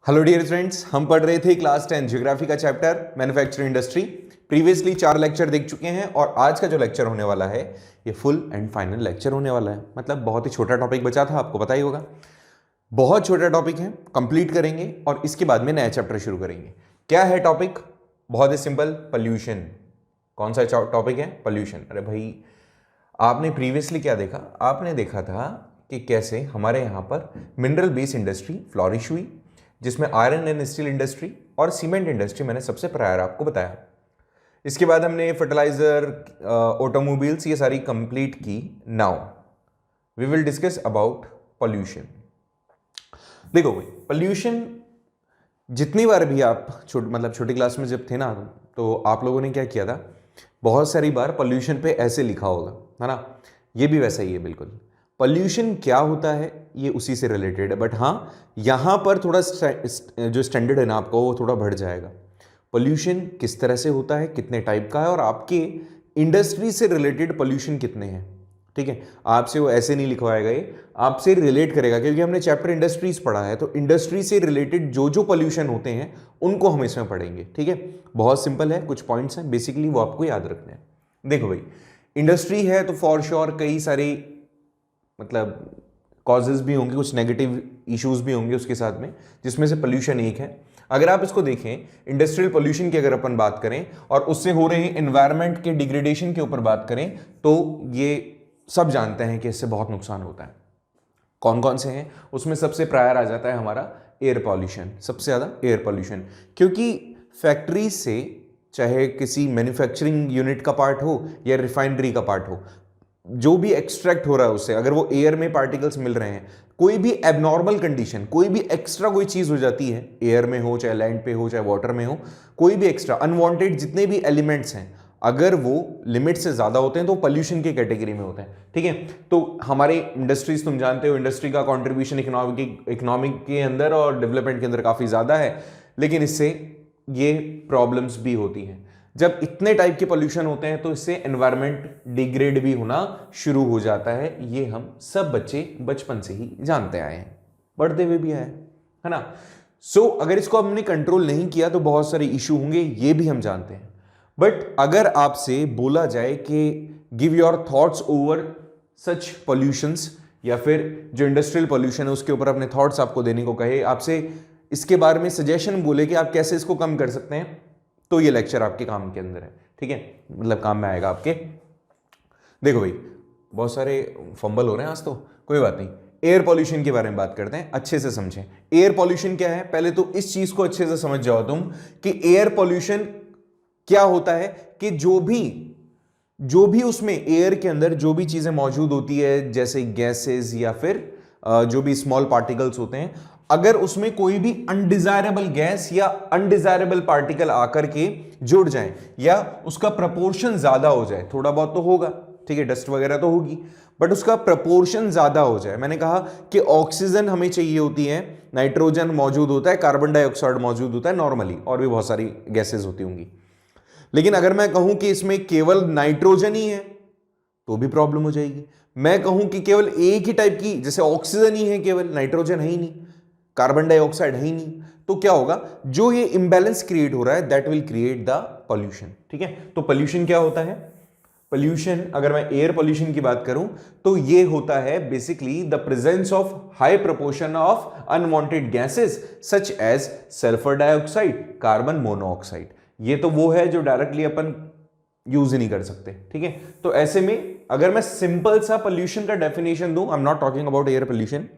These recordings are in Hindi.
हेलो डियर फ्रेंड्स, हम पढ़ रहे थे क्लास 10 ज्योग्राफी का chapter manufacturing industry. Previously 4 lecture देख चुके हैं और आज का जो लेक्चर होने वाला है ये फुल एंड फाइनल लेक्चर होने वाला है। मतलब बहुत ही छोटा टॉपिक बचा था, आपको पता ही होगा। बहुत छोटा टॉपिक है, कंप्लीट करेंगे और इसके बाद में नया चैप्टर शुरू करेंगे। क्या है टॉपिक? बहुत ही सिंपल, पोल्यूशन। कौन सा टॉपिक है? पोल्यूशन। अरे भाई, आपने प्रीवियसली क्या देखा? आपने देखा था कि कैसे हमारे यहाँ पर मिनरल बेस्ड इंडस्ट्री फ्लॉरिश हुई, जिसमें आयरन एंड स्टील इंडस्ट्री और सीमेंट इंडस्ट्री मैंने सबसे प्रायर आपको बताया। इसके बाद हमने फर्टिलाइजर, ऑटोमोबाइल्स, ये सारी कंप्लीट की। Now we will discuss about pollution. देखो भाई, पोल्यूशन जितनी बार भी आप छोटी क्लास में जब थे ना, तो आप लोगों ने क्या किया था, बहुत सारी बार पोल्यूशन पे ऐसे लिखा होगा, है ना। ये भी वैसा ही है बिल्कुल। पोल्यूशन क्या होता है ये उसी से रिलेटेड है, बट हाँ, यहाँ पर थोड़ा जो स्टैंडर्ड है ना आपका, वो थोड़ा बढ़ जाएगा। पोल्यूशन किस तरह से होता है, कितने टाइप का है, और आपके इंडस्ट्री से रिलेटेड पोल्यूशन कितने हैं, ठीक है। आपसे वो ऐसे नहीं लिखवाएगा, ये आपसे रिलेट करेगा, क्योंकि हमने चैप्टर इंडस्ट्रीज पढ़ा है, तो इंडस्ट्री से रिलेटेड जो जो पोल्यूशन होते हैं उनको हम इसमें पढ़ेंगे, ठीक है। बहुत सिंपल है, कुछ पॉइंट्स हैं बेसिकली, वो आपको याद रखने हैं। देखो भाई, इंडस्ट्री है तो फॉर श्योर कई सारे कॉजेज भी होंगे, कुछ नेगेटिव इश्यूज भी होंगे उसके साथ में, जिसमें से पोल्यूशन एक है। अगर आप इसको देखें, इंडस्ट्रियल पोल्यूशन की अगर अपन बात करें और उससे हो रहे एनवायरनमेंट के डिग्रेडेशन के ऊपर बात करें, तो ये सब जानते हैं कि इससे बहुत नुकसान होता है। कौन कौन से हैं उसमें? सबसे प्रायर आ जाता है हमारा एयर पॉल्यूशन, सबसे ज़्यादा एयर पॉल्यूशन। क्योंकि फैक्ट्री से, चाहे किसी मैन्युफैक्चरिंग यूनिट का पार्ट हो या रिफाइनरी का पार्ट हो, जो भी एक्सट्रैक्ट हो रहा है उससे, अगर वो एयर में पार्टिकल्स मिल रहे हैं, कोई भी एबनॉर्मल कंडीशन, कोई भी एक्स्ट्रा कोई चीज हो जाती है, एयर में हो, चाहे लैंड पे हो, चाहे वाटर में हो, कोई भी एक्स्ट्रा अनवांटेड जितने भी एलिमेंट्स हैं, अगर वो लिमिट से ज्यादा होते हैं तो पोल्यूशन की कैटेगरी में होते हैं, ठीक है। तो हमारे इंडस्ट्रीज, तुम जानते हो, इंडस्ट्री का कंट्रीब्यूशन इकोनॉमिक के अंदर और डेवलपमेंट के अंदर काफी ज्यादा है, लेकिन इससे ये प्रॉब्लम्स भी होती हैं। जब इतने टाइप के पोल्यूशन होते हैं तो इससे एनवायरनमेंट डिग्रेड भी होना शुरू हो जाता है। ये हम सब बच्चे बचपन से ही जानते आए हैं, बढ़ते हुए भी आए, है ना। अगर इसको हमने कंट्रोल नहीं किया तो बहुत सारे इश्यू होंगे, ये भी हम जानते हैं। बट अगर आपसे बोला जाए कि give your thoughts over such pollutions, या फिर जो इंडस्ट्रियल पोल्यूशन है उसके ऊपर अपने थॉट्स आपको देने को कहे, आपसे इसके बारे में सजेशन बोले कि आप कैसे इसको कम कर सकते हैं, तो ये लेक्चर आपके काम के अंदर है, ठीक है, मतलब काम में आएगा आपके। देखो भाई, बहुत सारे फंबल हो रहे हैं आज, तो कोई बात नहीं। एयर पॉल्यूशन के बारे में बात करते हैं, अच्छे से समझें। एयर पॉल्यूशन क्या है, पहले तो इस चीज को अच्छे से समझ जाओ तुम कि एयर पॉल्यूशन क्या होता है। कि जो भी उसमें एयर के अंदर जो भी चीजें मौजूद होती है, जैसे गैसेस या फिर जो भी स्मॉल पार्टिकल्स होते हैं, अगर उसमें कोई भी अनडिजायरेबल गैस या अनडिजायरेबल पार्टिकल आकर के जुड़ जाए, या उसका प्रपोर्शन ज्यादा हो जाए, थोड़ा बहुत तो होगा, ठीक है, डस्ट वगैरह तो होगी, बट उसका प्रपोर्शन ज्यादा हो जाए। मैंने कहा कि ऑक्सीजन हमें चाहिए होती है, नाइट्रोजन मौजूद होता है, कार्बन डाइऑक्साइड मौजूद होता है नॉर्मली, और भी बहुत सारी गैसेज होती होंगी। लेकिन अगर मैं कहूं कि इसमें केवल नाइट्रोजन ही है तो भी प्रॉब्लम हो जाएगी। मैं कहूं कि केवल एक ही टाइप की, जैसे ऑक्सीजन ही है, केवल नाइट्रोजन है ही नहीं, कार्बन डाइऑक्साइड है ही नहीं, तो क्या होगा, जो ये इंबैलेंस क्रिएट हो रहा है, that will create the pollution, ठीक है। तो पॉल्यूशन क्या होता है? पॉल्यूशन, अगर मैं एयर पॉल्यूशन की बात करूं तो ये होता है basically the presence of high proportion of unwanted gases such as sulphur dioxide, carbon monoxide. ये तो वो है जो डायरेक्टली अपन यूज ही नहीं कर सकते, ठीक है। तो ऐसे में अगर मैं सिंपल सा पोल्यूशन का डेफिनेशन दूं, I am not talking about air pollution,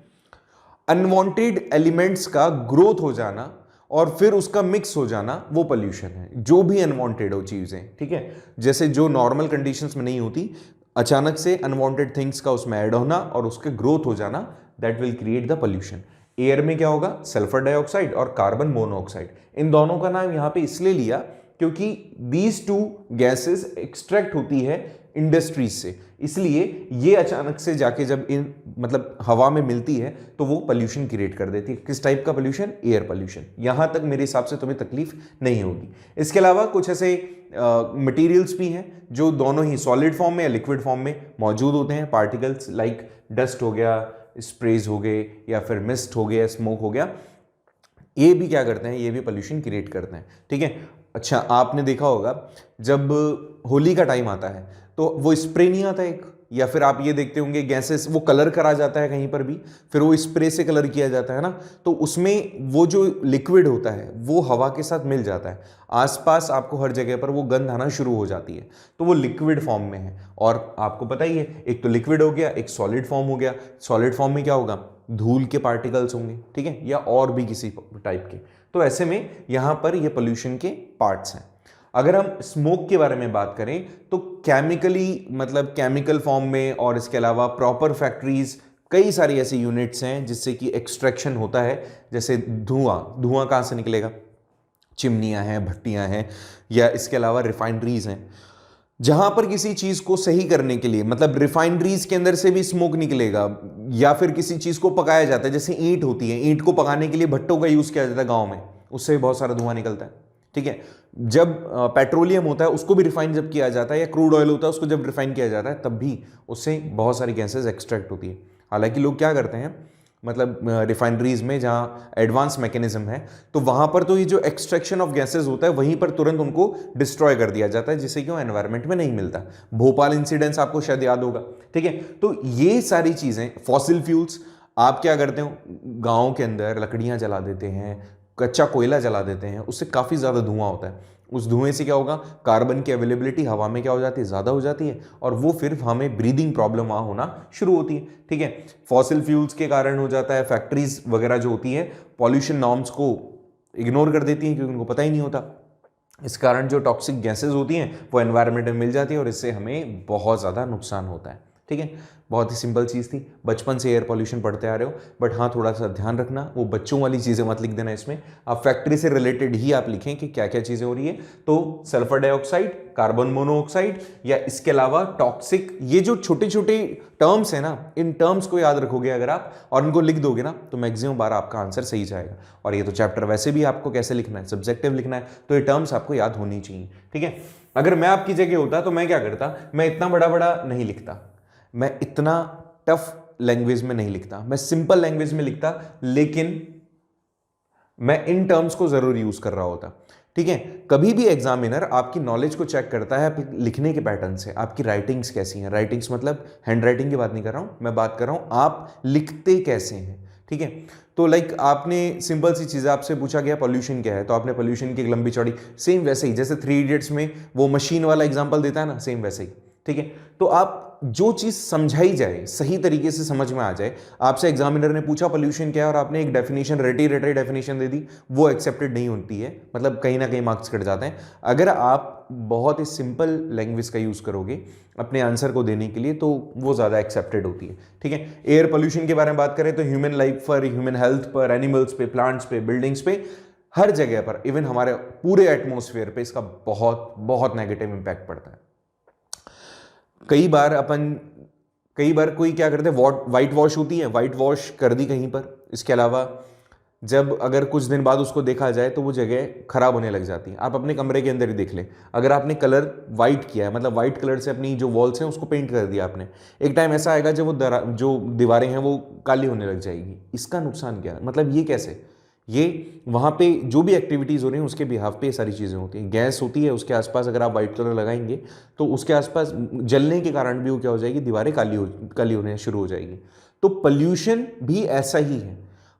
unwanted elements का ग्रोथ हो जाना और फिर उसका मिक्स हो जाना, वो पोल्यूशन है। जो भी अनवांटेड हो चीजें, ठीक है, जैसे जो नॉर्मल कंडीशंस में नहीं होती, अचानक से अनवांटेड थिंग्स का उसमें ऐड होना और उसके ग्रोथ हो जाना, that will create the pollution. Air में क्या होगा? सल्फर डाइऑक्साइड और कार्बन मोनोऑक्साइड। इन दोनों का नाम यहां पे इसलिए लिया क्योंकि दीज टू गैसेस एक्सट्रैक्ट होती है इंडस्ट्रीज से, इसलिए ये अचानक से जाके जब हवा में मिलती है तो वो पोल्यूशन क्रिएट कर देती है। किस टाइप का पोल्यूशन? Air pollution. यहां तक मेरे हिसाब से तुम्हें तकलीफ नहीं होगी। इसके अलावा कुछ ऐसे मटेरियल्स भी हैं जो दोनों ही सॉलिड फॉर्म में या लिक्विड फॉर्म में मौजूद होते हैं। पार्टिकल्स लाइक डस्ट हो गया, स्प्रेज हो गए, या फिर मिस्ट हो गया, स्मोक हो गया, ये भी क्या करते हैं, ये भी पोल्यूशन क्रिएट करते हैं, ठीक है। अच्छा, आपने देखा होगा जब होली का टाइम आता है तो वो स्प्रे नहीं आता एक, या फिर आप ये देखते होंगे गैसेस, वो कलर करा जाता है कहीं पर भी, फिर वो स्प्रे से कलर किया जाता है ना, तो उसमें वो जो लिक्विड होता है वो हवा के साथ मिल जाता है, आसपास आपको हर जगह पर वो गंध आना शुरू हो जाती है, तो वो लिक्विड फॉर्म में है। और आपको पता ही है, एक तो लिक्विड हो गया, एक सॉलिड फॉर्म हो गया। सॉलिड फॉर्म में क्या होगा, धूल के पार्टिकल्स होंगे, ठीक है, या और भी किसी टाइप के। तो ऐसे में यहां पर ये पोल्यूशन के पार्ट्स हैं। अगर हम स्मोक के बारे में बात करें तो केमिकली, मतलब केमिकल फॉर्म में, और इसके अलावा प्रॉपर फैक्ट्रीज, कई सारी ऐसी यूनिट्स हैं जिससे कि एक्सट्रैक्शन होता है। जैसे धुआं कहाँ से निकलेगा, चिमनियाँ हैं, भट्टियाँ हैं, या इसके अलावा रिफाइनरीज हैं। जहां पर किसी चीज को सही करने के लिए, मतलब रिफाइनरीज के अंदर से भी स्मोक निकलेगा, या फिर किसी चीज को पकाया जाता है, जैसे ईंट होती है, ईंट को पकाने के लिए भट्टों का यूज किया जाता है गाँव में, उससे भी बहुत सारा धुआं निकलता है, ठीक है। जब पेट्रोलियम होता है उसको भी रिफाइन जब किया जाता है, या क्रूड ऑयल होता है उसको जब रिफाइन किया जाता है, तब भी उससे बहुत सारी गैसेस एक्सट्रैक्ट होती है। हालांकि लोग क्या करते हैं, मतलब रिफाइनरीज में जहाँ एडवांस मैकेनिज्म है, तो वहाँ पर तो ये जो एक्सट्रैक्शन ऑफ गैसेस होता है वहीं पर तुरंत उनको डिस्ट्रॉय कर दिया जाता है, जिससे कि वो एनवायरनमेंट में नहीं मिलता। भोपाल इंसिडेंस आपको शायद याद होगा, ठीक है। तो ये सारी चीज़ें, फॉसिल फ्यूल्स, आप क्या करते हो, गाँव के अंदर लकड़ियाँ जला देते हैं, कच्चा कोयला जला देते हैं, उससे काफ़ी ज़्यादा धुआं होता है। उस धुएं से क्या होगा, कार्बन की अवेलेबिलिटी हवा में क्या हो जाती है, ज़्यादा हो जाती है, और वो फिर हमें ब्रीदिंग प्रॉब्लम वहाँ होना शुरू होती है, ठीक है। फॉसिल फ्यूल्स के कारण हो जाता है, फैक्ट्रीज वगैरह जो होती है पॉल्यूशन नॉर्म्स को इग्नोर कर देती हैं क्योंकि उनको पता ही नहीं होता। इस कारण जो टॉक्सिक गैसेज होती हैं वो एनवायरनमेंट में मिल जाती है और इससे हमें बहुत ज़्यादा नुकसान होता है, ठीक है। बहुत ही सिंपल चीज़ थी, बचपन से एयर पॉल्यूशन पढ़ते आ रहे हो, बट हाँ थोड़ा सा ध्यान रखना, वो बच्चों वाली चीज़ें मत लिख देना इसमें, आप फैक्ट्री से रिलेटेड ही आप लिखें कि क्या क्या चीज़ें हो रही है। तो सल्फर डाइऑक्साइड, कार्बन मोनोऑक्साइड, या इसके अलावा टॉक्सिक, ये जो छोटे छोटे टर्म्स है ना, इन टर्म्स को याद रखोगे अगर आप और इनको लिख दोगे ना, तो मैक्सिमम बार आपका आंसर सही जाएगा। और ये तो चैप्टर वैसे भी आपको कैसे लिखना है, सब्जेक्टिव लिखना है, तो ये टर्म्स आपको याद होनी चाहिए, ठीक है। अगर मैं आपकी जगह होता तो मैं क्या करता, मैं इतना बड़ा बड़ा नहीं लिखता, मैं इतना टफ लैंग्वेज में नहीं लिखता, मैं सिंपल लैंग्वेज में लिखता, लेकिन मैं इन टर्म्स को जरूर यूज कर रहा होता, ठीक है। कभी भी एग्जामिनर आपकी नॉलेज को चेक करता है लिखने के पैटर्न से, आपकी राइटिंग्स कैसी हैं। राइटिंग्स मतलब हैंड राइटिंग की बात नहीं कर रहा हूं, मैं बात कर रहा हूं आप लिखते कैसे हैं, ठीक है। तो लाइक आपने सिंपल सी चीज़, आपसे पूछा गया पॉल्यूशन क्या है, तो आपने पॉल्यूशन की एक लंबी चौड़ी, सेम वैसे ही जैसे 3 इडियट्स में वो मशीन वाला एग्जांपल देता है ना, सेम वैसे ही, ठीक है। तो आप जो चीज़ समझाई जाए, सही तरीके से समझ में आ जाए, आपसे एग्जामिनर ने पूछा पॉल्यूशन क्या है और आपने एक डेफिनेशन, रटी रटाई डेफिनेशन दे दी, वो एक्सेप्टेड नहीं होती है, मतलब कहीं ना कहीं मार्क्स कट जाते हैं। अगर आप बहुत ही सिंपल लैंग्वेज का यूज़ करोगे अपने आंसर को देने के लिए, तो वो ज़्यादा एक्सेप्टेड होती है, ठीक है। एयर पोल्यूशन के बारे में बात करें तो ह्यूमन लाइफ पर, ह्यूमन हेल्थ पर, एनिमल्स पे, प्लांट्स पे, बिल्डिंग्स पे, हर जगह पर, इवन हमारे पूरे एटमोसफेयर पे इसका बहुत बहुत नेगेटिव इंपैक्ट पड़ता है। कई बार कोई क्या करते हैं, वाइट वॉश होती है, वाइट वॉश कर दी कहीं पर, इसके अलावा जब अगर कुछ दिन बाद उसको देखा जाए तो वो जगह खराब होने लग जाती है। आप अपने कमरे के अंदर ही देख लें, अगर आपने कलर वाइट किया है, मतलब वाइट कलर से अपनी जो वॉल्स हैं उसको पेंट कर दिया आपने, एक टाइम ऐसा आएगा जब वो जो दीवारें हैं वो काली होने लग जाएगी। इसका नुकसान क्या है, मतलब ये कैसे, ये वहाँ पे जो भी एक्टिविटीज़ हो रही हैं उसके बिहाफ पे ये सारी चीज़ें होती हैं। गैस होती है, उसके आसपास अगर आप वाइट कलर लगाएंगे तो उसके आसपास जलने के कारण भी वो क्या हो जाएगी, दीवारें काली होने शुरू हो जाएगी। तो पोल्यूशन भी ऐसा ही है,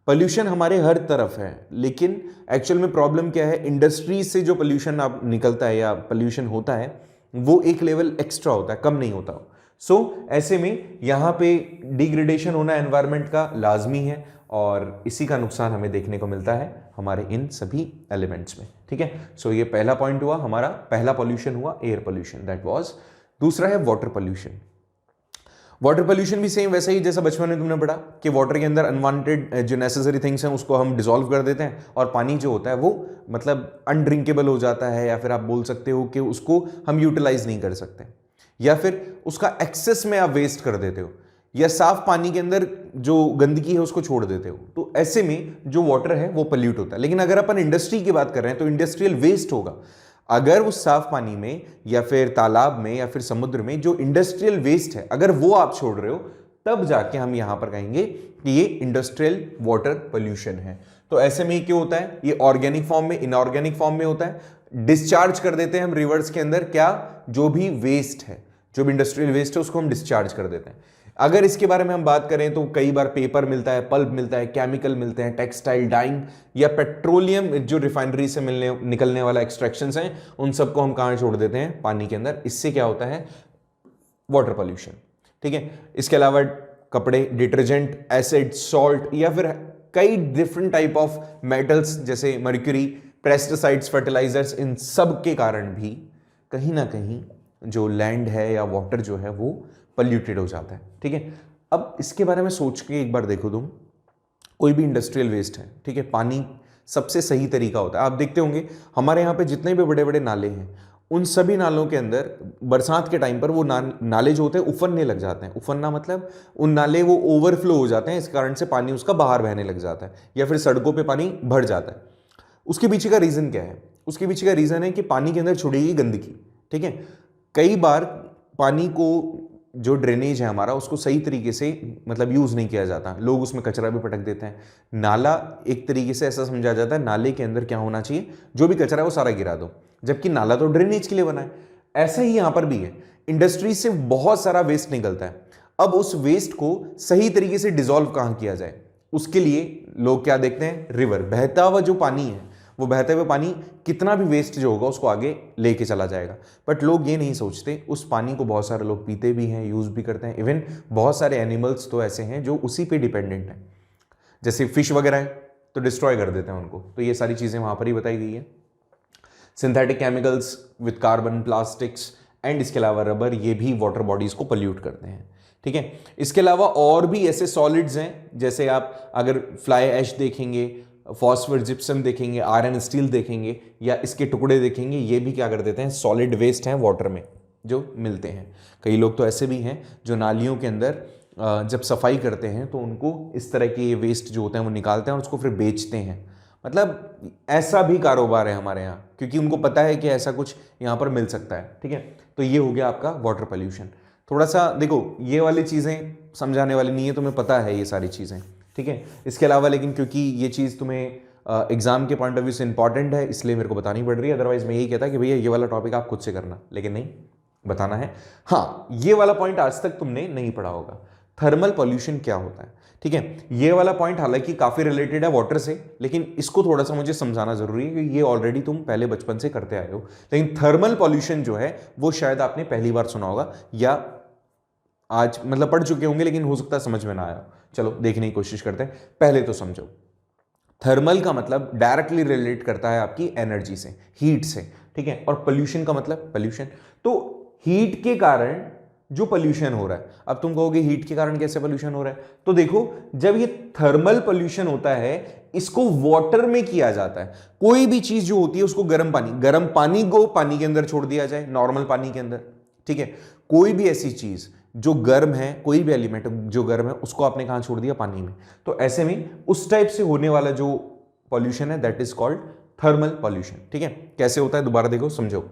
पोल्यूशन हमारे हर तरफ है, लेकिन एक्चुअल में प्रॉब्लम क्या है, इंडस्ट्रीज से जो पोल्यूशन आप निकलता है या पोल्यूशन होता है वो एक लेवल एक्स्ट्रा होता है, कम नहीं होता। सो ऐसे में यहाँ पे डिग्रेडेशन होना एनवायरनमेंट का लाजमी है और इसी का नुकसान हमें देखने को मिलता है हमारे इन सभी एलिमेंट्स में, ठीक है। सो ये पहला पॉइंट हुआ, हमारा पहला पॉल्यूशन हुआ एयर पॉल्यूशन, दैट वाज। दूसरा है वाटर पॉल्यूशन। वाटर पॉल्यूशन भी सेम वैसे ही जैसा बचपन में तुमने पढ़ा कि वाटर के अंदर अनवांटेड जो नेसेसरी थिंग्स हैं उसको हम डिसॉल्व कर देते हैं और पानी जो होता है वो मतलब अनड्रिंकेबल हो जाता है, या फिर आप बोल सकते हो कि उसको हम यूटिलाइज नहीं कर सकते, या फिर उसका एक्सेस में आप वेस्ट कर देते हो, या साफ पानी के अंदर जो गंदगी है उसको छोड़ देते हो। तो ऐसे में जो वाटर है वो पोल्यूट होता है। लेकिन अगर अपन इंडस्ट्री की बात कर रहे हैं तो इंडस्ट्रियल वेस्ट होगा। अगर उस साफ पानी में या फिर तालाब में या फिर समुद्र में जो इंडस्ट्रियल वेस्ट है अगर वो आप छोड़ रहे हो, तब जाके हम यहां पर कहेंगे कि ये इंडस्ट्रियल वाटर पोल्यूशन है। तो ऐसे में क्या होता है, ये ऑर्गेनिक फॉर्म में, इनऑर्गेनिक फॉर्म में होता है, डिस्चार्ज कर देते हैं हम रिवर्स के अंदर, क्या, जो भी वेस्ट है, जो भी इंडस्ट्रियल वेस्ट है उसको हम डिस्चार्ज कर देते हैं। अगर इसके बारे में हम बात करें तो कई बार पेपर मिलता है, पल्प मिलता है, केमिकल मिलते हैं, टेक्सटाइल डाइंग या पेट्रोलियम जो रिफाइनरी से निकलने वाला एक्सट्रैक्शंस हैं, उन सबको हम कहां छोड़ देते हैं, पानी के अंदर। इससे क्या होता है, वाटर पॉल्यूशन। ठीक है, इसके अलावा कपड़े, डिटर्जेंट, एसिड, सॉल्ट या फिर कई डिफरेंट टाइप ऑफ मेटल्स जैसे मर्क्यूरी, पेस्टिसाइड्स, फर्टिलाइजर्स, इन सब के कारण भी कहीं ना कहीं जो लैंड है या वाटर जो है वो पॉल्यूटेड हो जाता है। ठीक है, अब इसके बारे में सोच के एक बार देखो तुम, कोई भी इंडस्ट्रियल वेस्ट है, ठीक है, पानी सबसे सही तरीका होता है। आप देखते होंगे हमारे यहाँ पे जितने भी बड़े बड़े नाले हैं, उन सभी नालों के अंदर बरसात के टाइम पर वो नाले जो होते हैं उफनने लग जाते हैं। उफनना मतलब उन नाले वो ओवरफ्लो हो जाते हैं, इस कारण से पानी उसका बाहर बहने लग जाता है या फिर सड़कों पे पानी भर जाता है। उसके पीछे का रीज़न क्या है? उसके पीछे का रीज़न है कि पानी के अंदर छोड़ी गई गंदगी। ठीक है, कई बार पानी को जो ड्रेनेज है हमारा उसको सही तरीके से मतलब यूज़ नहीं किया जाता, लोग उसमें कचरा भी पटक देते हैं। नाला एक तरीके से ऐसा समझा जाता है, नाले के अंदर क्या होना चाहिए, जो भी कचरा है वो सारा गिरा दो, जबकि नाला तो ड्रेनेज के लिए बना है। ऐसा ही यहां पर भी है, इंडस्ट्री से बहुत सारा वेस्ट निकलता है। अब उस वेस्ट को सही तरीके से डिसॉल्व कहां किया जाए, उसके लिए लोग क्या देखते हैं, रिवर, बहता हुआ जो पानी है, वो बहते हुए पानी कितना भी वेस्ट जो होगा उसको आगे लेके चला जाएगा। बट लोग ये नहीं सोचते, उस पानी को बहुत सारे लोग पीते भी हैं, यूज भी करते हैं। इवन बहुत सारे एनिमल्स तो ऐसे हैं जो उसी पे डिपेंडेंट हैं, जैसे फिश वगैरह है तो डिस्ट्रॉय कर देते हैं उनको। तो ये सारी चीजें वहां पर ही बताई गई है। Synthetic chemicals with carbon, plastics and इसके अलावा रबर, ये भी वाटर बॉडीज को पोल्यूट करते हैं। ठीक है, इसके अलावा और भी ऐसे सॉलिड्स हैं, जैसे आप अगर फ्लाई ऐश देखेंगे, फॉस्फर जिप्सम देखेंगे, आयरन स्टील देखेंगे या इसके टुकड़े देखेंगे, ये भी क्या कर देते हैं, सॉलिड वेस्ट हैं वाटर में जो मिलते हैं। कई लोग तो ऐसे भी हैं जो नालियों के अंदर जब सफाई करते हैं तो उनको इस तरह के वेस्ट जो होते हैं वो निकालते हैं और उसको फिर बेचते हैं। मतलब ऐसा भी कारोबार है हमारे यहाँ, क्योंकि उनको पता है कि ऐसा कुछ यहाँ पर मिल सकता है। ठीक है, तो ये हो गया आपका वाटर पोल्यूशन। थोड़ा सा देखो, ये वाली चीज़ें समझाने वाली नहीं है, तुम्हें पता है ये सारी चीज़ें। ठीक है, इसके अलावा लेकिन क्योंकि ये चीज़ तुम्हें एग्जाम के पॉइंट ऑफ व्यू से इंपॉर्टेंट है, इसलिए मेरे को बतानी पड़ रही है। अदरवाइज मैं यही कहता कि भैया ये वाला टॉपिक आप खुद से करना, लेकिन नहीं, बताना है। हाँ, ये वाला पॉइंट आज तक तुमने नहीं पढ़ा होगा, थर्मल पॉल्यूशन क्या होता है। ठीक है, ये वाला पॉइंट हालांकि काफी रिलेटेड है वाटर से, लेकिन इसको थोड़ा सा मुझे समझाना जरूरी है क्योंकि ये ऑलरेडी तुम पहले बचपन से करते आए हो। लेकिन थर्मल पॉल्यूशन जो है वो शायद आपने पहली बार सुना होगा या आज मतलब पढ़ चुके होंगे, लेकिन हो सकता है समझ में ना आया। चलो देखने की कोशिश करते हैं, पहले तो समझो। थर्मल का मतलब डायरेक्टली रिलेट करता है आपकी एनर्जी से, हीट से। ठीक है, और पोल्यूशन का मतलब पोल्यूशन, तो हीट के कारण जो पोल्यूशन हो रहा है। अब तुम कहोगे हीट के कारण कैसे पोल्यूशन हो रहा है, तो देखो, जब ये थर्मल पोल्यूशन होता है इसको वाटर में किया जाता है। कोई भी चीज जो होती है उसको गर्म पानी को पानी के अंदर छोड़ दिया जाए, नॉर्मल पानी के अंदर। ठीक है, कोई भी ऐसी चीज जो गर्म है, कोई भी एलिमेंट जो गर्म है, उसको आपने कहां छोड़ दिया, पानी में। तो ऐसे में उस टाइप से होने वाला जो पॉल्यूशन है that is called thermal pollution. ठीक है, कैसे होता है दोबारा देखो, समझो।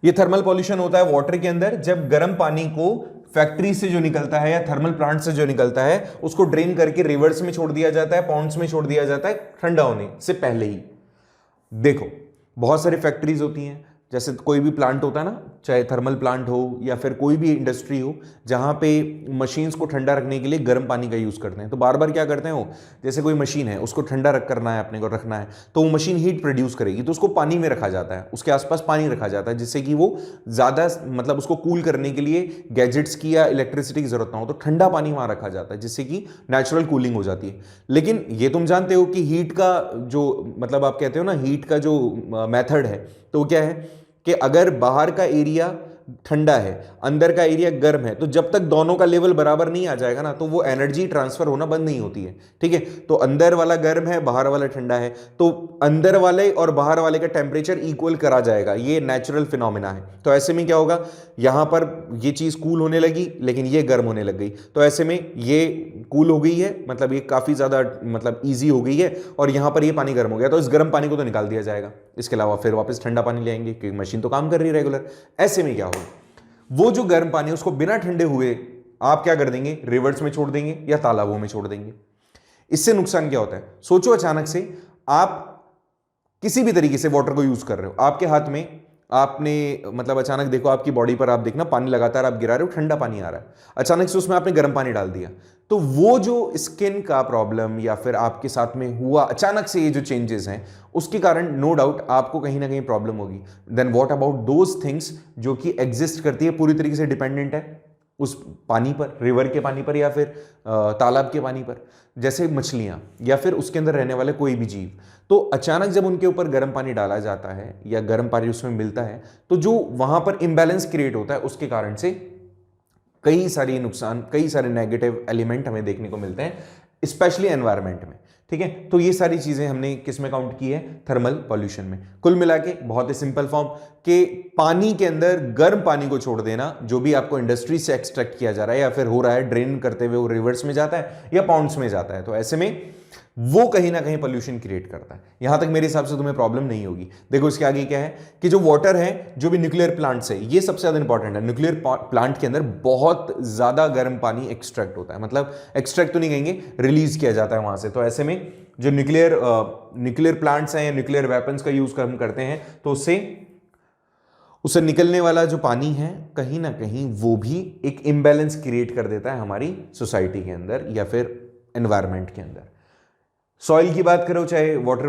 ये थर्मल पॉल्यूशन होता है वाटर के अंदर, जब गर्म पानी को फैक्ट्री से जो निकलता है या थर्मल प्लांट से जो निकलता है उसको ड्रेन करके रिवर्स में छोड़ दिया जाता है, पॉन्ड्स में छोड़ दिया जाता है ठंडा होने से पहले ही। देखो, बहुत सारी फैक्ट्रीज होती हैं, जैसे कोई भी प्लांट होता है ना, चाहे थर्मल प्लांट हो या फिर कोई भी इंडस्ट्री हो, जहां पे मशीन्स को ठंडा रखने के लिए गर्म पानी का यूज़ करते हैं। तो बार बार क्या करते हैं वो, जैसे कोई मशीन है उसको ठंडा करना है, अपने को रखना है, तो वो मशीन हीट प्रोड्यूस करेगी, तो उसको पानी में रखा जाता है, उसके आसपास पानी रखा जाता है, जिससे कि वो ज़्यादा मतलब उसको कूल करने के लिए गैजेट्स की या इलेक्ट्रिसिटी की जरूरत ना हो, तो ठंडा पानी वहाँ रखा जाता है, जिससे कि नेचुरल कूलिंग हो जाती है। लेकिन ये तुम जानते हो कि हीट का जो मतलब आप कहते हो ना, हीट का जो मेथड है, तो क्या है कि अगर बाहर का एरिया ठंडा है, अंदर का एरिया गर्म है, तो जब तक दोनों का लेवल बराबर नहीं आ जाएगा ना, तो वो एनर्जी ट्रांसफर होना बंद नहीं होती है। ठीक है, तो अंदर वाला गर्म है, बाहर वाला ठंडा है, तो अंदर वाले और बाहर वाले का टेम्परेचर इक्वल करा जाएगा। ये नेचुरल फिनोमिना है। तो ऐसे में क्या होगा, यहां पर ये चीज कूल होने लगी लेकिन ये गर्म होने लग गई, तो ऐसे में ये कूल हो गई है, मतलब ये काफी ज्यादा मतलब ईजी हो गई है, और यहां पर ये पानी गर्म हो गया, तो इस गर्म पानी को तो निकाल दिया जाएगा। इसके अलावा फिर वापस ठंडा पानी ले आएंगे क्योंकि मशीन तो काम कर रही है रेगुलर। ऐसे में क्या होगा, वो जो गर्म पानी है उसको बिना ठंडे हुए आप क्या कर देंगे, रिवर्स में छोड़ देंगे या तालाबों में छोड़ देंगे। इससे नुकसान क्या होता है? सोचो अचानक से आप किसी भी तरीके से वाटर को यूज कर रहे हो, आपके हाथ में आपने मतलब अचानक देखो आपकी बॉडी पर आप देखना पानी लगातार आप गिरा रहे हो, ठंडा पानी आ रहा है, अचानक से उसमें आपने गर्म पानी डाल दिया, तो वो जो स्किन का प्रॉब्लम या फिर आपके साथ में हुआ अचानक से ये जो चेंजेस हैं उसके कारण नो डाउट आपको कहीं ना कहीं प्रॉब्लम होगी। Then what about those things जो कि एग्जिस्ट करती है, पूरी तरीके से डिपेंडेंट है उस पानी पर, रिवर के पानी पर या फिर तालाब के पानी पर, जैसे मछलियां या फिर उसके अंदर रहने वाले कोई भी जीव। तो अचानक जब उनके ऊपर गर्म पानी डाला जाता है या गर्म पानी उसमें मिलता है तो जो वहां पर इंबैलेंस क्रिएट होता है उसके कारण से कई सारे नुकसान, कई सारे नेगेटिव एलिमेंट हमें देखने को मिलते हैं, स्पेशली एनवायरमेंट में। ठीक है, तो ये सारी चीजें हमने किस में काउंट की है? थर्मल पॉल्यूशन में। कुल मिला के बहुत ही सिंपल फॉर्म के पानी के अंदर गर्म पानी को छोड़ देना, जो भी आपको इंडस्ट्री से एक्सट्रैक्ट किया जा रहा है या फिर हो रहा है ड्रेन करते हुए वो रिवर्स में जाता है या पॉन्ड्स में जाता है, तो ऐसे में वो कहीं ना कहीं पोल्यूशन क्रिएट करता है। यहां तक मेरे हिसाब से तुम्हें प्रॉब्लम नहीं होगी। देखो इसके आगे क्या है कि जो वाटर है, जो भी न्यूक्लियर प्लांट से, ये सबसे ज्यादा इंपॉर्टेंट है। न्यूक्लियर प्लांट के अंदर बहुत ज्यादा गर्म पानी एक्सट्रैक्ट होता है, मतलब एक्सट्रैक्ट तो नहीं कहेंगे, रिलीज किया जाता है वहां से। तो ऐसे में जो न्यूक्लियर प्लांट्स हैं या न्यूक्लियर वेपन्स का यूज हम करते हैं तो उससे निकलने वाला जो पानी है कहीं ना कहीं वो भी एक इम्बैलेंस क्रिएट कर देता है हमारी सोसाइटी के अंदर या फिर एनवायरनमेंट के अंदर। सॉइल की बात करो चाहे वाटर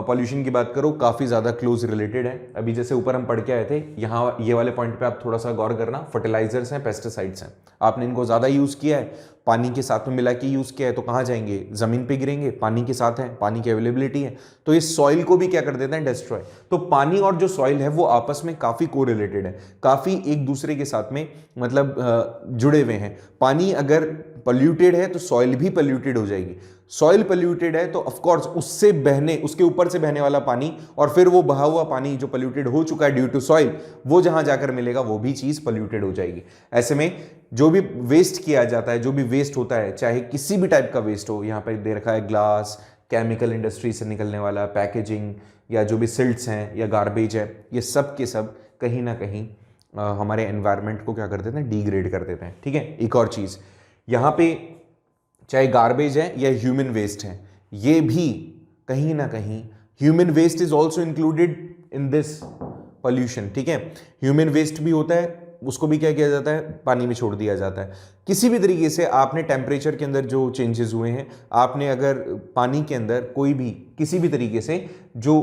पॉल्यूशन की बात करो, काफी ज्यादा क्लोज रिलेटेड है। अभी जैसे ऊपर हम पढ़ के आए थे, यहाँ ये वाले पॉइंट पे आप थोड़ा सा गौर करना, फर्टिलाइजर्स हैं, पेस्टिसाइड्स हैं, आपने इनको ज्यादा यूज किया है, पानी के साथ में मिला के यूज किया है, तो कहाँ जाएंगे? जमीन पे गिरेंगे, पानी के साथ है, पानी की अवेलेबिलिटी है, तो ये सॉइल को भी क्या कर देते हैं? डिस्ट्रॉय। तो पानी और जो सॉइल है वो आपस में काफी कोरिलेटेड है, काफी एक दूसरे के साथ में मतलब जुड़े हुए हैं। पानी अगर पोल्यूटेड है तो सॉइल भी पोल्यूटेड हो जाएगी, सॉइल पोल्यूटेड है तो ऑफकोर्स उसके ऊपर से बहने वाला पानी और फिर वो बहा हुआ पानी जो पोल्यूटेड हो चुका है ड्यू टू सॉइल, वो जहां जाकर मिलेगा वो भी चीज पोल्यूटेड हो जाएगी। ऐसे में जो भी वेस्ट किया जाता है, जो भी वेस्ट होता है, चाहे किसी भी टाइप का वेस्ट हो, यहाँ पर दे रखा है ग्लास, केमिकल इंडस्ट्री से निकलने वाला पैकेजिंग, या जो भी सिल्ट्स हैं या गार्बेज है, ये सब के सब कहीं ना कहीं हमारे एनवायरनमेंट को क्या कर देते हैं? डिग्रेड कर देते हैं। ठीक है, एक और चीज यहाँ पे, चाहे गार्बेज है या ह्यूमन वेस्ट है, ये भी कहीं ना कहीं human waste is also included in this pollution. ठीक है, ह्यूमन वेस्ट भी होता है, उसको भी क्या किया जाता है? पानी में छोड़ दिया जाता है। किसी भी तरीके से आपने टेम्परेचर के अंदर जो चेंजेस हुए हैं, आपने अगर पानी के अंदर कोई भी किसी भी तरीके से जो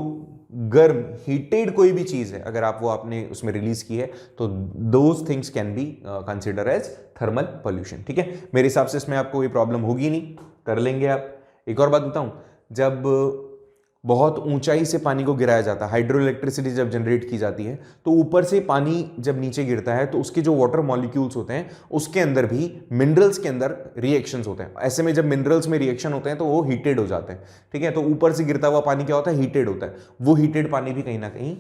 गर्म हीटेड कोई भी चीज है, अगर आप वो आपने उसमें रिलीज की है, तो those things can be consider as thermal pollution. ठीक है, मेरे हिसाब से इसमें आपको कोई प्रॉब्लम होगी नहीं, कर लेंगे आप। एक और बात बताऊं, जब बहुत ऊंचाई से पानी को गिराया जाता है, हाइड्रो इलेक्ट्रिसिटी जब जनरेट की जाती है, तो ऊपर से पानी जब नीचे गिरता है तो उसके जो वाटर मॉलिक्यूल्स होते हैं उसके अंदर भी मिनरल्स के अंदर रिएक्शंस होते हैं। ऐसे में जब मिनरल्स में रिएक्शन होते हैं तो वो हीटेड हो जाते हैं। ठीक है, तो ऊपर से गिरता हुआ पानी क्या होता है? हीटेड होता है। वो हीटेड पानी भी कहीं ना कहीं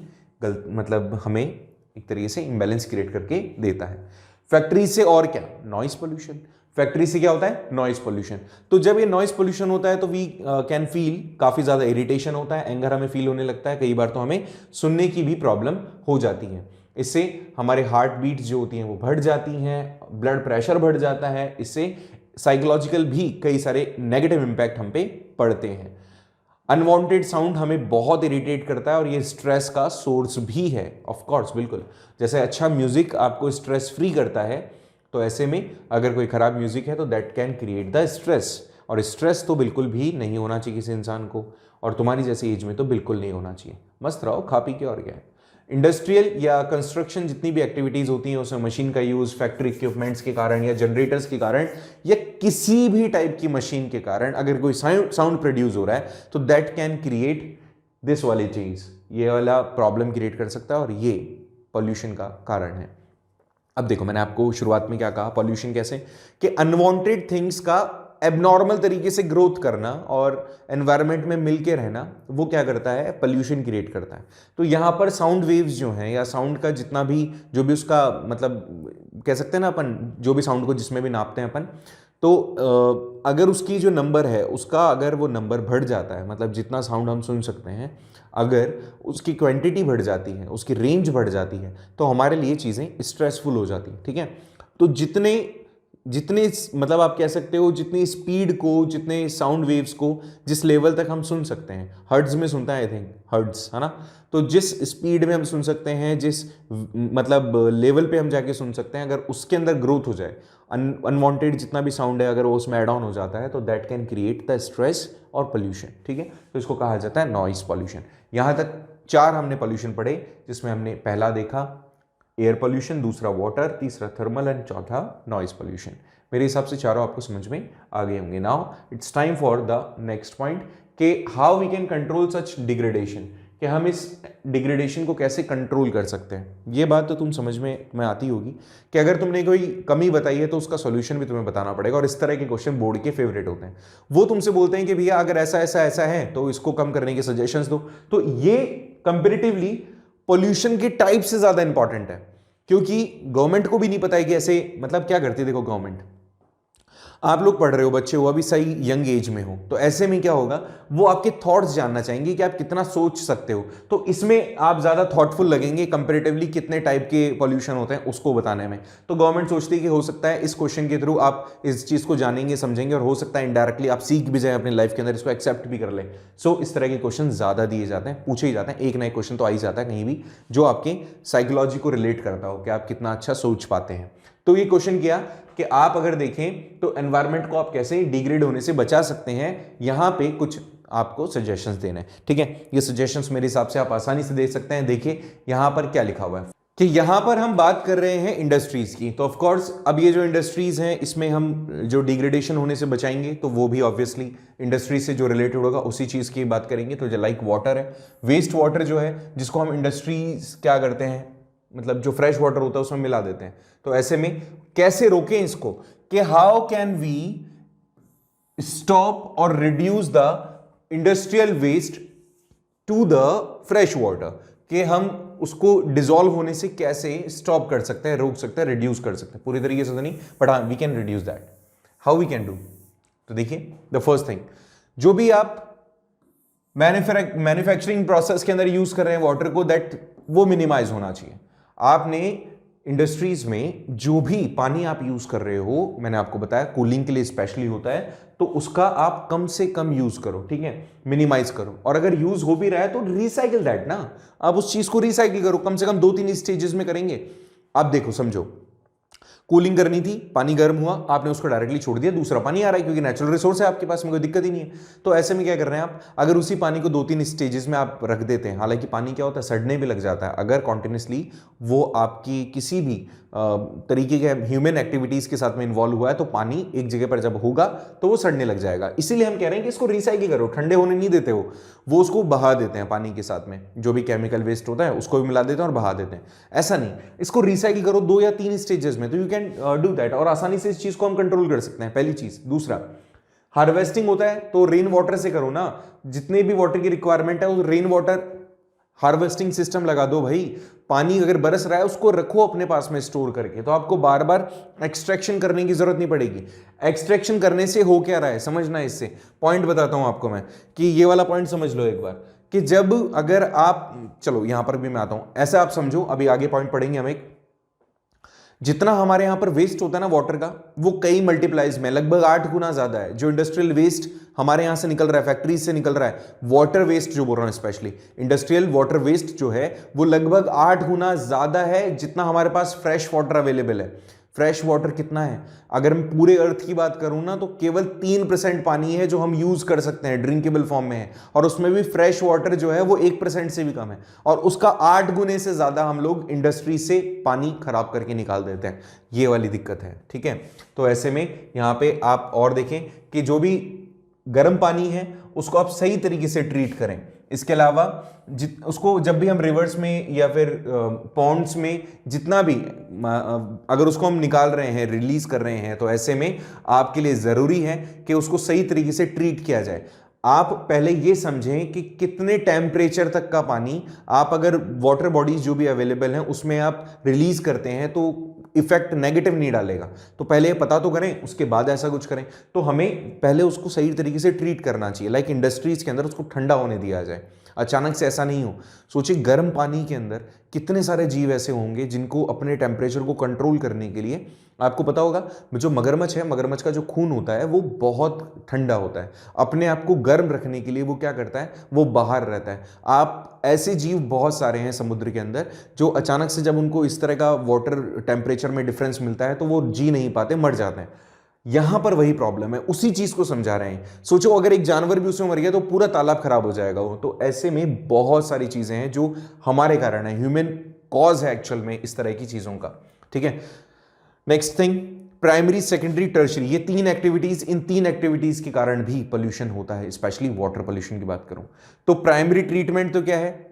मतलब हमें एक तरीके से इम्बैलेंस क्रिएट करके देता है। फैक्ट्री से और क्या? Noise pollution. फैक्ट्री से क्या होता है? Noise pollution. तो जब ये नॉइस पोल्यूशन होता है तो वी कैन फील, काफी ज्यादा इरिटेशन होता है, एंगर हमें फील होने लगता है, कई बार तो हमें सुनने की भी प्रॉब्लम हो जाती है। इससे हमारे हार्ट बीट जो होती हैं वो बढ़ जाती हैं, ब्लड प्रेशर बढ़ जाता है, इससे साइकोलॉजिकल भी कई सारे नेगेटिव इंपैक्ट हम पे पड़ते हैं। अनवांटेड साउंड हमें बहुत इरिटेट करता है और ये स्ट्रेस का सोर्स भी है, ऑफ कोर्स, बिल्कुल। जैसे अच्छा म्यूजिक आपको स्ट्रेस फ्री करता है, तो ऐसे में अगर कोई खराब म्यूजिक है तो that can create the stress, और स्ट्रेस तो बिल्कुल भी नहीं होना चाहिए किसी इंसान को, और तुम्हारी जैसी एज में तो बिल्कुल नहीं होना चाहिए। मस्त रहो, खा पी के, और क्या है। इंडस्ट्रियल या कंस्ट्रक्शन जितनी भी एक्टिविटीज होती हैं उसमें मशीन का यूज फैक्ट्री इक्विपमेंट्स के कारण या जनरेटर्स के कारण या किसी भी टाइप की मशीन के कारण अगर कोई साउंड प्रोड्यूस हो रहा है तो दैट कैन क्रिएट दिस वाली चीज, ये वाला प्रॉब्लम क्रिएट कर सकता है, और ये पॉल्यूशन का कारण है। अब देखो, मैंने आपको शुरुआत में क्या कहा, पॉल्यूशन कैसे कि अनवांटेड थिंग्स का एबनॉर्मल तरीके से ग्रोथ करना और एनवायरनमेंट में मिलके रहना, वो क्या करता है? पोल्यूशन क्रिएट करता है। तो यहाँ पर साउंड वेव्स जो हैं या साउंड का जितना भी जो भी उसका मतलब कह सकते हैं ना अपन, जो भी साउंड को जिसमें भी नापते हैं अपन, तो अगर उसकी जो नंबर है उसका अगर वो नंबर बढ़ जाता है, मतलब जितना साउंड हम सुन सकते हैं, अगर उसकी क्वांटिटी बढ़ जाती है, उसकी रेंज बढ़ जाती है, तो हमारे लिए चीज़ें स्ट्रेसफुल हो जाती हैं। ठीक है, तो जितने जितने मतलब आप कह सकते हो जितनी स्पीड को, जितने साउंड वेव्स को जिस लेवल तक हम सुन सकते हैं, हर्ट्ज में सुनता है आई थिंक, हर्ट्ज है ना, तो जिस स्पीड में हम सुन सकते हैं, जिस मतलब लेवल पे हम जाके सुन सकते हैं, अगर उसके अंदर ग्रोथ हो जाए, अनवांटेड जितना भी साउंड है अगर वो उसमें एड ऑन हो जाता है, तो that can create the stress और पोल्यूशन। ठीक है, तो इसको कहा जाता है नॉइस पॉल्यूशन। यहां तक 4 हमने पॉल्यूशन पढ़े, जिसमें हमने पहला देखा एयर पोल्यूशन, दूसरा वाटर, तीसरा थर्मल एंड चौथा नॉइस पोल्यूशन। मेरे हिसाब से चारों आपको समझ में आ गए होंगे। Now it's time for the next point कि how we can control such degradation, कि हम इस डिग्रेडेशन को कैसे कंट्रोल कर सकते हैं। ये बात तो तुम समझ में आती होगी कि अगर तुमने कोई कमी बताई है तो उसका सॉल्यूशन भी तुम्हें बताना पड़ेगा, और इस तरह के क्वेश्चन बोर्ड के फेवरेट होते हैं। वो तुमसे बोलते हैं कि भैया अगर ऐसा ऐसा ऐसा है तो इसको कम करने के सजेशंस दो। तो ये कंपेरेटिवली पोल्यूशन के टाइप से ज्यादा इंपॉर्टेंट है, क्योंकि गवर्नमेंट को भी नहीं पता है कि ऐसे मतलब क्या करती है। देखो गवर्नमेंट, आप लोग पढ़ रहे हो, बच्चे हो, अभी सही यंग एज में हो, तो ऐसे में क्या होगा, वो आपके थॉट्स जानना चाहेंगे कि आप कितना सोच सकते हो। तो इसमें आप ज्यादा थॉटफुल लगेंगे कंपैरेटिवली कितने टाइप के पॉल्यूशन होते हैं उसको बताने में। तो गवर्नमेंट सोचती है कि हो सकता है इस क्वेश्चन के थ्रू आप इस चीज को जानेंगे, समझेंगे, और हो सकता है इनडायरेक्टली आप सीख भी जाए अपने लाइफ के अंदर, इसको एक्सेप्ट भी कर ले। सो इस तरह के क्वेश्चन ज्यादा दिए जाते हैं, पूछे ही जाते हैं। एक नए क्वेश्चन तो आ ही जाता है कहीं भी जो आपके साइकोलॉजी को रिलेट करता हो कि आप कितना अच्छा सोच पाते हैं। तो ये क्वेश्चन किया कि आप अगर देखें तो एनवायरनमेंट को आप कैसे डिग्रेड होने से बचा सकते हैं। यहां पे कुछ आपको सजेशंस देने हैं। ठीक है, ये सजेशंस मेरे हिसाब से आप आसानी से दे सकते हैं। देखिए यहां पर क्या लिखा हुआ है कि यहां पर हम बात कर रहे हैं इंडस्ट्रीज की। तो ऑफ कोर्स अब ये जो इंडस्ट्रीज हैं इसमें हम जो डिग्रेडेशन होने से बचाएंगे तो वो भी ऑब्वियसली इंडस्ट्री से जो रिलेटेड होगा उसी चीज की बात करेंगे। तो जो लाइक वाटर है, वेस्ट वाटर जो है जिसको हम इंडस्ट्रीज क्या करते हैं, मतलब जो फ्रेश वाटर होता है उसमें मिला देते हैं। तो ऐसे में कैसे रोकें इसको, कि हाउ कैन वी स्टॉप और reduce the industrial waste to the fresh water, कि हम उसको डिसॉल्व होने से कैसे स्टॉप कर सकते हैं, रोक सकते हैं, रिड्यूस कर सकते हैं। पूरी तरीके से तो नहीं, बट हाँ we can reduce that. How we can do, तो देखिए द फर्स्ट थिंग, जो भी आप मैन्युफैक्चरिंग प्रोसेस के अंदर यूज कर रहे हैं वाटर को, दैट वो मिनिमाइज होना चाहिए। आपने इंडस्ट्रीज में जो भी पानी आप यूज कर रहे हो, मैंने आपको बताया कूलिंग के लिए स्पेशली होता है, तो उसका आप कम से कम यूज करो। ठीक है, मिनिमाइज करो। और अगर यूज हो भी रहा है तो रिसाइकिल दैट ना, आप उस चीज को रिसाइकिल करो, कम से कम 2-3 स्टेजेस में करेंगे। आप देखो, समझो, कूलिंग करनी थी, पानी गर्म हुआ, आपने उसको डायरेक्टली छोड़ दिया, दूसरा पानी आ रहा है क्योंकि नेचुरल रिसोर्स है आपके पास में, कोई दिक्कत ही नहीं है। तो ऐसे में क्या कर रहे हैं आप, अगर उसी पानी को 2-3 स्टेजेस में आप रख देते हैं, हालांकि पानी क्या होता है, सड़ने भी लग जाता है अगर कॉन्टिन्यूसली वो आपकी किसी भी तरीके के ह्यूमन एक्टिविटीज के साथ में इन्वॉल्व हुआ है, तो पानी एक जगह पर जब होगा तो वो सड़ने लग जाएगा। इसीलिए हम कह रहे हैं कि इसको रिसाइकिल करो, ठंडे होने नहीं देते हो, वो उसको बहा देते हैं पानी के साथ में, जो भी केमिकल वेस्ट होता है उसको भी मिला देते हैं और बहा देते हैं। ऐसा नहीं, इसको रिसाइकिल करो 2 या 3 स्टेजेस में, तो यू कैन डू दैट, और आसानी से इस चीज को हम कंट्रोल कर सकते हैं, पहली चीज। दूसरा, हार्वेस्टिंग होता है तो रेन वाटर से करो ना, जितने भी वाटर की रिक्वायरमेंट है उस रेन वाटर हार्वेस्टिंग सिस्टम लगा दो भाई। पानी अगर बरस रहा है उसको रखो अपने पास में स्टोर करके, तो आपको बार बार एक्सट्रैक्शन करने की जरूरत नहीं पड़ेगी। एक्सट्रैक्शन करने से हो क्या रहा है समझना है, इससे पॉइंट बताता हूं आपको मैं, कि ये वाला पॉइंट समझ लो एक बार, कि जब अगर आप, चलो यहां पर भी मैं आता हूं, ऐसा आप समझो, अभी आगे पॉइंट पढ़ेंगे हम एक, जितना हमारे यहां पर वेस्ट होता है ना वाटर का, वो कई मल्टीप्लाइज में लगभग 8 गुना ज्यादा है। जो इंडस्ट्रियल वेस्ट हमारे यहां से निकल रहा है, फैक्ट्रीज से निकल रहा है, वाटर वेस्ट जो बोल रहा हूं स्पेशली, इंडस्ट्रियल वाटर वेस्ट जो है वो लगभग 8 गुना ज्यादा है जितना हमारे पास फ्रेश वाटर अवेलेबल है। फ्रेश वाटर कितना है, अगर मैं पूरे अर्थ की बात करूं ना, तो केवल 3% पानी है जो हम यूज कर सकते हैं, ड्रिंकेबल फॉर्म में है, और उसमें भी फ्रेश वाटर जो है वो 1% से भी कम है, और उसका 8 गुने से ज्यादा हम लोग इंडस्ट्री से पानी खराब करके निकाल देते हैं। ये वाली दिक्कत है। ठीक है, तो ऐसे में यहां पे आप और देखें कि जो भी गर्म पानी है उसको आप सही तरीके से ट्रीट करें। इसके अलावा उसको जब भी हम रिवर्स में या फिर पॉन्ड्स में जितना भी अगर उसको हम निकाल रहे हैं, रिलीज कर रहे हैं, तो ऐसे में आपके लिए जरूरी है कि उसको सही तरीके से ट्रीट किया जाए। आप पहले ये समझें कि कितने टेम्परेचर तक का पानी आप अगर वाटर बॉडीज जो भी अवेलेबल हैं उसमें आप रिलीज करते हैं तो इफेक्ट नेगेटिव नहीं डालेगा। तो पहले ये पता तो करें, उसके बाद ऐसा कुछ करें। तो हमें पहले उसको सही तरीके से ट्रीट करना चाहिए, लाइक इंडस्ट्रीज के अंदर उसको ठंडा होने दिया जाए, अचानक से ऐसा नहीं हो। सोचिए गर्म पानी के अंदर कितने सारे जीव ऐसे होंगे जिनको अपने टेम्परेचर को कंट्रोल करने के लिए आपको पता होगा जो मगरमच्छ है, मगरमच्छ का जो खून होता है वो बहुत ठंडा होता है, अपने आप को गर्म रखने के लिए वो क्या करता है, वो बाहर रहता है। आप ऐसे जीव बहुत सारे हैं समुद्र के अंदर जो अचानक से जब उनको इस तरह का वाटर टेम्परेचर में डिफरेंस मिलता है तो वो जी नहीं पाते, मर जाते हैं। यहां पर वही प्रॉब्लम है, उसी चीज को समझा रहे हैं। सोचो अगर एक जानवर भी उसमें मर गया तो पूरा तालाब खराब हो जाएगा वो। तो ऐसे में बहुत सारी चीजें हैं जो हमारे कारण है, ह्यूमन कॉज है एक्चुअल में इस तरह की चीजों का। ठीक है, next thing, primary, secondary, tertiary, ये तीन एक्टिविटीज, इन तीन एक्टिविटीज के कारण भी पोल्यूशन होता है, स्पेशली वाटर पोल्यूशन की बात करूं तो प्राइमरी ट्रीटमेंट तो क्या है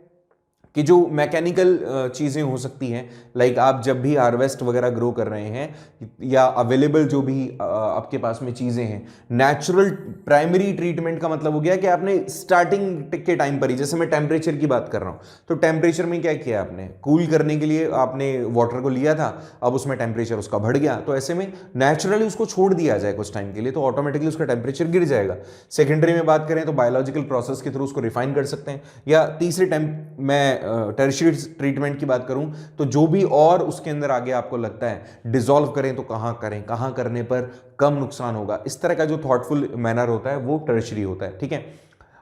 कि जो मैकेनिकल चीज़ें हो सकती हैं, लाइक आप जब भी हार्वेस्ट वगैरह ग्रो कर रहे हैं या अवेलेबल जो भी आपके पास में चीज़ें हैं, नेचुरल प्राइमरी ट्रीटमेंट का मतलब हो गया कि आपने स्टार्टिंग के टाइम पर ही, जैसे मैं टेम्परेचर की बात कर रहा हूँ, तो टेम्परेचर में क्या किया आपने, कूल करने के लिए आपने वाटर को लिया था, अब उसमें टेम्परेचर उसका बढ़ गया, तो ऐसे में नेचुरली उसको छोड़ दिया जाए कुछ टाइम के लिए तो ऑटोमेटिकली उसका टेम्परेचर गिर जाएगा। सेकेंडरी में बात करें तो बायोलॉजिकल प्रोसेस के थ्रू उसको रिफाइन कर सकते हैं, या तीसरे टाइम मैं टर्शियरी ट्रीटमेंट की बात करूं तो जो भी और उसके अंदर आगे आपको लगता है डिसॉल्व करें तो कहां करें, कहां करने पर कम नुकसान होगा, इस तरह का जो थॉटफुल मैनर होता है वो टर्शियरी होता है। ठीक है,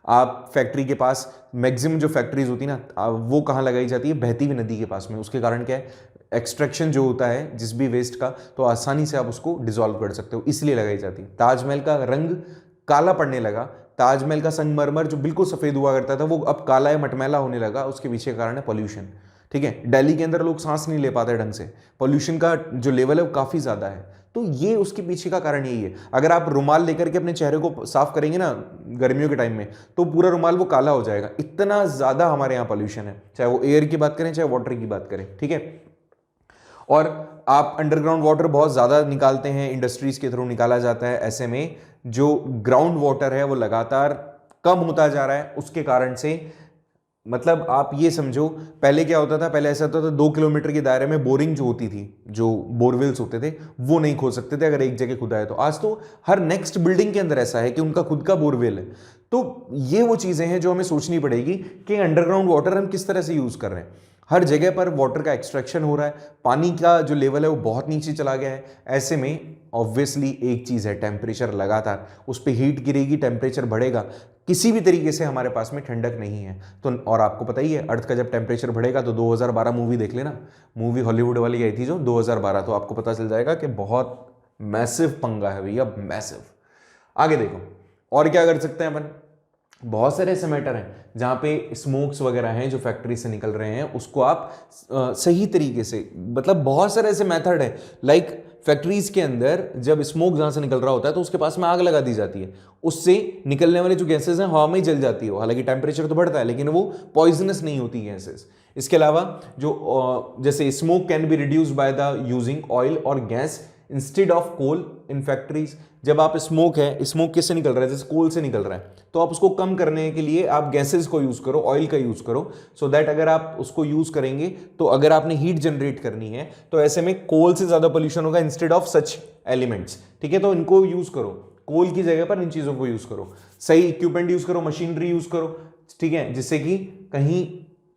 आप फैक्ट्री के पास, मैक्सिमम जो फैक्ट्रीज होती है ना वो कहां लगाई जाती है, बहती हुई नदी के पास में। उसके कारण क्या है, एक्सट्रैक्शन जो होता है जिस भी वेस्ट का, तो आसानी से आप उसको डिसॉल्व कर सकते हो, इसलिए लगाई जाती है। ताजमहल का रंग काला पड़ने लगा, ताजमहल का संगमरमर जो बिल्कुल सफेद हुआ करता था वो अब काला या मटमैला होने लगा, उसके पीछे कारण है पॉल्यूशन। ठीक है, दिल्ली के अंदर लोग सांस नहीं ले पाते ढंग से, पॉल्यूशन का जो लेवल है वो काफी ज्यादा है, तो ये उसके पीछे का कारण यही है। अगर आप रुमाल लेकर के अपने चेहरे को साफ करेंगे ना गर्मियों के टाइम में, तो पूरा रुमाल वो काला हो जाएगा, इतना ज्यादा हमारे यहाँ पॉल्यूशन है, चाहे वो एयर की बात करें चाहे वाटर की बात करें। ठीक है, और आप अंडरग्राउंड वाटर बहुत ज़्यादा निकालते हैं, इंडस्ट्रीज के थ्रू निकाला जाता है, ऐसे में जो ग्राउंड वाटर है वो लगातार कम होता जा रहा है। उसके कारण से मतलब आप ये समझो, पहले क्या होता था, पहले ऐसा होता था 2 किलोमीटर के दायरे में बोरिंग जो होती थी, जो बोरवेल्स होते थे वो नहीं खोद सकते थे अगर एक जगह खुदा है तो। आज तो हर नेक्स्ट बिल्डिंग के अंदर ऐसा है कि उनका खुद का बोरवेल है। तो ये वो चीज़ें हैं जो हमें सोचनी पड़ेगी कि अंडरग्राउंड वाटर हम किस तरह से यूज़ कर रहे हैं। हर जगह पर वाटर का एक्सट्रैक्शन हो रहा है, पानी का जो लेवल है वो बहुत नीचे चला गया है। ऐसे में ऑब्वियसली एक चीज़ है, टेम्परेचर लगातार उस पर हीट गिरेगी, टेम्परेचर बढ़ेगा, किसी भी तरीके से हमारे पास में ठंडक नहीं है। तो और आपको पता ही है अर्थ का जब टेम्परेचर बढ़ेगा तो 2012 मूवी देख लेना, मूवी हॉलीवुड वाली आई थी जो 2012, तो आपको पता चल जाएगा कि बहुत मैसिव पंगा है भैया, मैसिव। आगे देखो और क्या कर सकते हैं अपन, बहुत सारे ऐसे मैटर हैं जहाँ पे स्मोक्स वगैरह हैं जो फैक्ट्री से निकल रहे हैं, उसको आप सही तरीके से, मतलब बहुत सारे ऐसे मेथड है, लाइक फैक्ट्रीज के अंदर जब स्मोक जहाँ से निकल रहा होता है तो उसके पास में आग लगा दी जाती है, उससे निकलने वाली जो गैसेज हैं हवा में ही जल जाती है, हालांकि टेम्परेचर तो बढ़ता है लेकिन वो पॉइजनस नहीं होती गैसेज। इसके अलावा जो जैसे smoke can be reduce by the using oil और gas instead of coal in factories. जब आप स्मोक है, स्मोक किससे निकल रहा है, जैसे कोल से निकल रहा है, तो आप उसको कम करने के लिए आप गैसेस को यूज करो, ऑयल का यूज करो, सो दैट अगर आप उसको यूज करेंगे तो अगर आपने हीट जनरेट करनी है तो ऐसे में कोल से ज्यादा पोल्यूशन होगा इंस्टेड ऑफ सच एलिमेंट्स। ठीक है, तो इनको यूज करो, कोल की जगह पर इन चीजों को यूज करो, सही इक्विपमेंट यूज करो, मशीनरी यूज करो। ठीक है, जिससे कि कहीं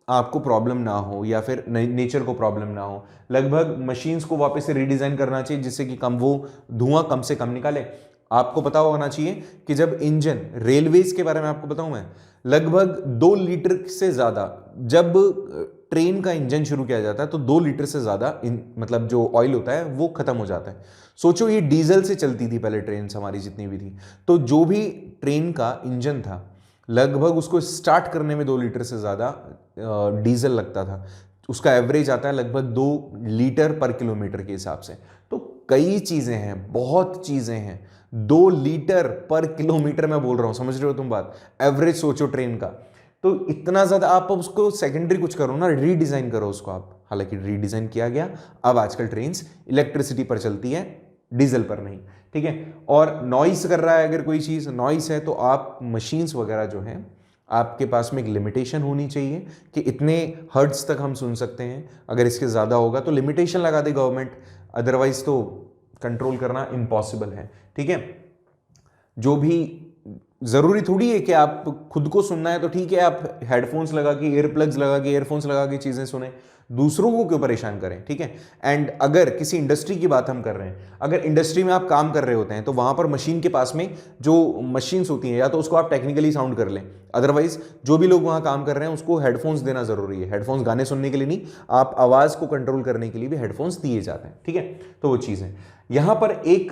आपको प्रॉब्लम ना हो या फिर नेचर को प्रॉब्लम ना हो। लगभग मशीन्स को वापस से रीडिजाइन करना चाहिए जिससे कि कम वो धुआं कम से कम निकाले। आपको पता होना चाहिए कि जब इंजन, रेलवेज के बारे में आपको बताऊं मैं, लगभग 2 लीटर से ज्यादा, जब ट्रेन का इंजन शुरू किया जाता है तो 2 लीटर से ज्यादा मतलब जो ऑयल होता है वो खत्म हो जाता है। सोचो ये डीजल से चलती थी पहले ट्रेन हमारी जितनी भी थी, तो जो भी ट्रेन का इंजन था लगभग उसको स्टार्ट करने में 2 लीटर से ज्यादा डीजल लगता था। उसका एवरेज आता है लगभग 2 लीटर पर किलोमीटर के हिसाब से। तो कई चीजें हैं, बहुत चीजें हैं, 2 लीटर पर किलोमीटर मैं बोल रहा हूं, समझ रहे हो तुम बात, एवरेज सोचो ट्रेन का। तो इतना ज्यादा आप उसको सेकेंडरी कुछ करो ना, रीडिजाइन करो उसको आप। हालांकि रीडिजाइन किया गया, अब आजकल ट्रेन इलेक्ट्रिसिटी पर चलती है, डीजल पर नहीं। ठीक है, और नॉइस कर रहा है, अगर कोई चीज नॉइस है तो आप मशीन्स वगैरह जो हैं आपके पास में एक लिमिटेशन होनी चाहिए कि इतने हर्ट्ज तक हम सुन सकते हैं, अगर इसके ज़्यादा होगा तो लिमिटेशन लगा दे गवर्नमेंट, अदरवाइज तो कंट्रोल करना इम्पॉसिबल है। ठीक है, जो भी जरूरी थोड़ी है कि आप खुद को सुनना है तो ठीक है, आप हेडफोन्स लगा के, ईयरप्लग्स लगा के, ईयरफोन्स लगा के चीजें सुने, दूसरों को क्यों परेशान करें, ठीक है। एंड अगर किसी इंडस्ट्री की बात हम कर रहे हैं, अगर इंडस्ट्री में आप काम कर रहे होते हैं तो वहां पर मशीन के पास में जो मशीन्स होती हैं, या तो उसको आप टेक्निकली साउंड कर लें, अदरवाइज जो भी लोग वहां काम कर रहे हैं उसको हेडफोन्स देना जरूरी है। हेडफोन्स गाने सुनने के लिए नहीं, आप आवाज को कंट्रोल करने के लिए भी हेडफोन्स दिए जाते हैं, ठीक है। तो वो चीज है। यहां पर एक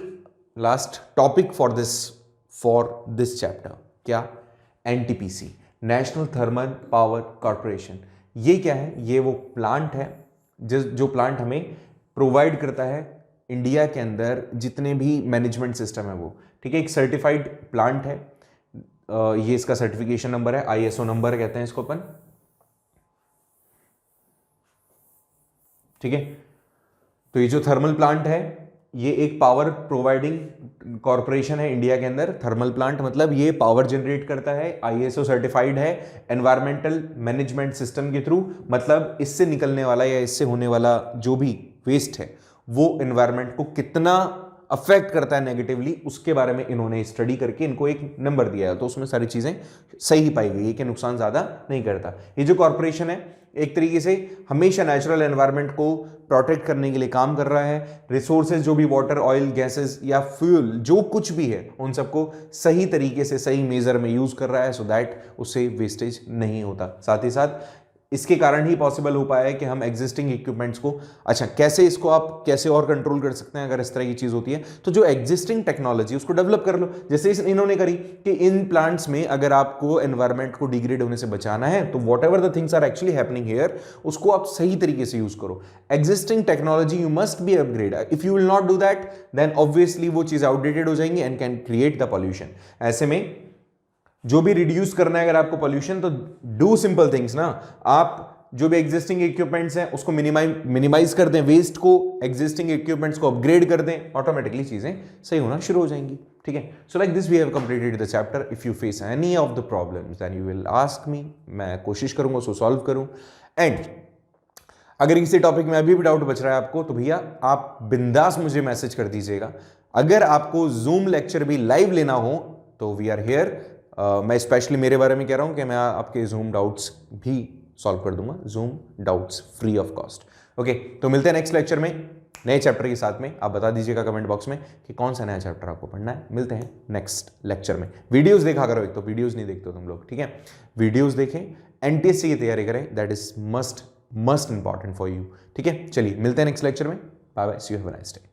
last topic for this chapter, क्या? NTPC, national thermal power corporation. ये क्या है? ये वो प्लांट है जो प्लांट हमें प्रोवाइड करता है इंडिया के अंदर जितने भी मैनेजमेंट सिस्टम है वो, ठीक है। एक सर्टिफाइड प्लांट है, ये इसका सर्टिफिकेशन नंबर है, आईएसओ नंबर कहते हैं इसको अपन, ठीक है। तो ये जो थर्मल प्लांट है ये एक पावर प्रोवाइडिंग कॉर्पोरेशन है इंडिया के अंदर। थर्मल प्लांट मतलब ये पावर जनरेट करता है, आईएसओ सर्टिफाइड है एनवायरमेंटल मैनेजमेंट सिस्टम के थ्रू, मतलब इससे निकलने वाला या इससे होने वाला जो भी वेस्ट है वो एनवायरमेंट को कितना अफेक्ट करता है नेगेटिवली, उसके बारे में इन्होंने स्टडी करके इनको एक नंबर दिया है। तो उसमें सारी चीजें सही पाई गई है कि नुकसान ज्यादा नहीं करता। ये जो कॉर्पोरेशन है एक तरीके से हमेशा नेचुरल एनवायरनमेंट को प्रोटेक्ट करने के लिए काम कर रहा है। रिसोर्सेज जो भी वाटर, ऑयल, गैसेस या फ्यूल जो कुछ भी है उन सबको सही तरीके से सही मेजर में यूज कर रहा है, सो दैट उससे वेस्टेज नहीं होता। साथ ही साथ इसके कारण ही पॉसिबल हो पाया है कि हम एग्जिस्टिंग इक्विपमेंट्स को, अच्छा कैसे इसको आप कैसे और कंट्रोल कर सकते हैं अगर इस तरह की चीज होती है, तो जो एग्जिस्टिंग टेक्नोलॉजी उसको डेवलप कर लो। जैसे इन्होंने करी कि इन प्लांट्स में अगर आपको एनवायरमेंट को डिग्रेड होने से बचाना है तो whatever the things are actually happening here, उसको आप सही तरीके से यूज करो। Existing technology you must be upgrade. If you will not do that then obviously वो चीज आउटडेटेड हो जाएंगी and can create the pollution. ऐसे में जो भी रिड्यूस करना है अगर आपको पॉल्यूशन, तो डू सिंपल थिंग्स ना। आप जो भी एग्जिस्टिंग इक्विपमेंट्स हैं उसको मिनिमाइज कर दें, वेस्ट को, एग्जिस्टिंग इक्विपमेंट्स को अपग्रेड कर दें, ऑटोमेटिकली चीजें सही होना शुरू हो जाएंगी, ठीक है। So like this we have completed the chapter. If you face any of the problems then you will ask me, मैं कोशिश करूंगा उसको सॉल्व करूं। एंड अगर किसी टॉपिक में अभी भी डाउट बच रहा है आपको तो भैया आप बिंदास मुझे मैसेज कर दीजिएगा। अगर आपको जूम लेक्चर भी लाइव लेना हो तो वी आर हियर। मैं स्पेशली मेरे बारे में कह रहा हूं कि मैं आपके जूम डाउट्स भी सॉल्व कर दूंगा, zoom doubts free of cost. Okay, तो मिलते हैं नेक्स्ट लेक्चर में नए चैप्टर के साथ में। आप बता दीजिएगा कमेंट बॉक्स में कि कौन सा नया चैप्टर आपको पढ़ना है। मिलते हैं नेक्स्ट लेक्चर में। वीडियोस देखा करो, एक तो वीडियोस नहीं देखते हो तुम लोग, ठीक है। वीडियोस देखें, एनटीएससी की तैयारी करें, that is must important for you, ठीक है। चलिए मिलते हैं नेक्स्ट लेक्चर में। Bye bye, see you, have a nice day.